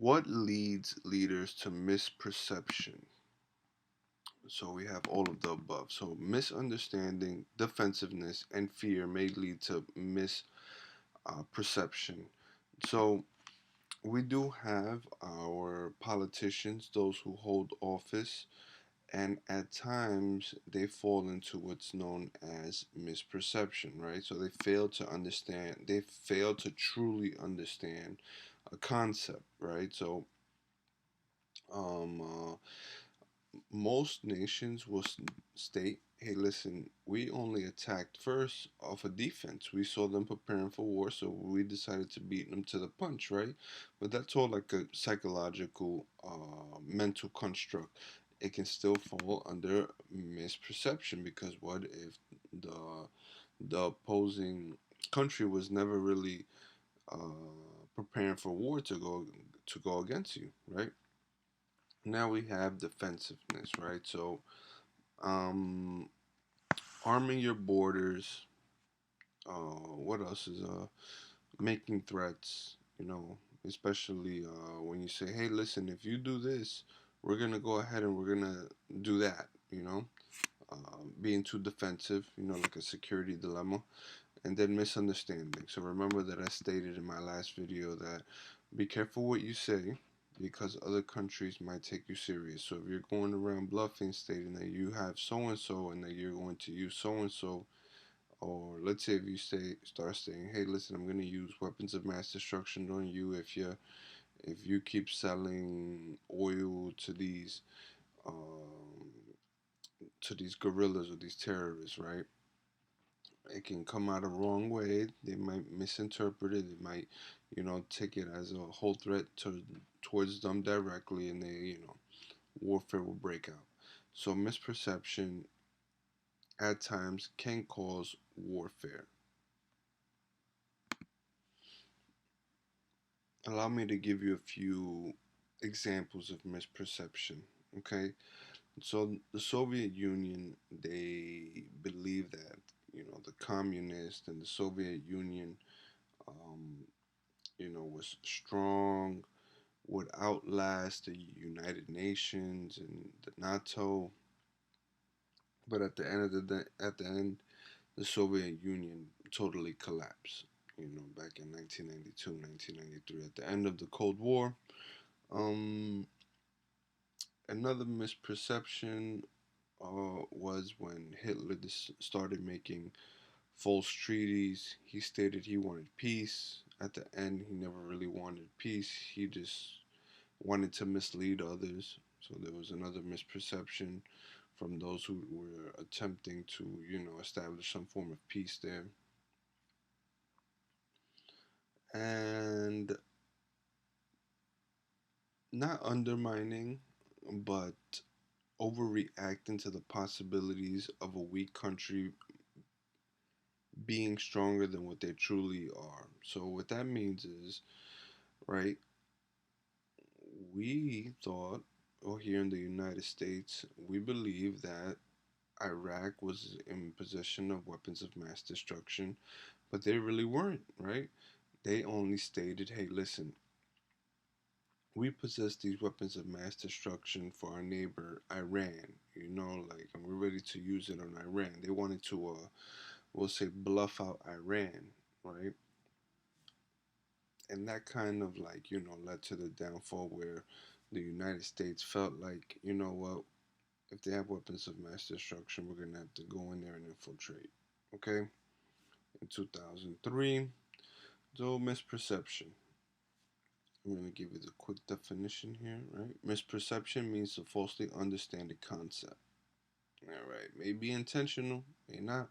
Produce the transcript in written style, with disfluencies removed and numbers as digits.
What leads leaders to misperception? So we have all of the above. So misunderstanding, defensiveness, and fear may lead to misperception. So we do have our politicians, those who hold office, and at times they fall into what's known as misperception, right? So they fail to understand, they fail to truly understand a concept, right? So um, uh, most nations will state, hey, listen, we only attacked first off a defense. We saw them preparing for war, so we decided to beat them to the punch, right? But that's all like a psychological, mental construct. It can still fall under misperception because what if the opposing country was never really preparing for war to go against you, right? Now we have defensiveness, right? So um, arming your borders. What else is making threats? Especially when you say, "Hey, listen, if you do this, we're gonna go ahead and we're gonna do that." Being too defensive. Like a security dilemma, and then misunderstanding. So remember that I stated in my last video that be careful what you say because other countries might take you serious. So if you're going around bluffing, stating that you have so and so and that you're going to use so and so, or let's say if you start saying, "Hey, listen, I'm going to use weapons of mass destruction on you if you keep selling oil um, to these guerrillas or these terrorists," right? It can come out a wrong way. They might misinterpret it. They might, take it as a whole threat towards them directly, and warfare will break out. So misperception at times can cause warfare. Allow me to give you a few examples of misperception. Okay, so the Soviet Union, they believe that the communists and the Soviet Union, um, was strong, would outlast the United Nations and the NATO. But at the end of the day, the Soviet Union totally collapsed. Back in 1992, 1993, at the end of the Cold War. Um, Another misperception was when Hitler started making false treaties. He stated he wanted peace. At the end, he never really wanted peace. He just wanted to mislead others. So there was another misperception from those who were attempting to, establish some form of peace there. And not undermining, but overreacting to the possibilities of a weak country being stronger than what they truly are. So what that means is, right, we thought, or here in the United States, we believe that Iraq was in possession of weapons of mass destruction, but they really weren't, right? They only stated, hey, listen, we possess these weapons of mass destruction for our neighbor Iran, and we're ready to use it on Iran. They wanted to, we'll say, bluff out Iran, right? And that kind of led to the downfall where the United States felt like, what, if they have weapons of mass destruction, we're gonna have to go in there and infiltrate. Okay? In 2003, so misperception. I'm going to give you the quick definition here, right? Misperception means to falsely understand a concept. All right, may be intentional, may not.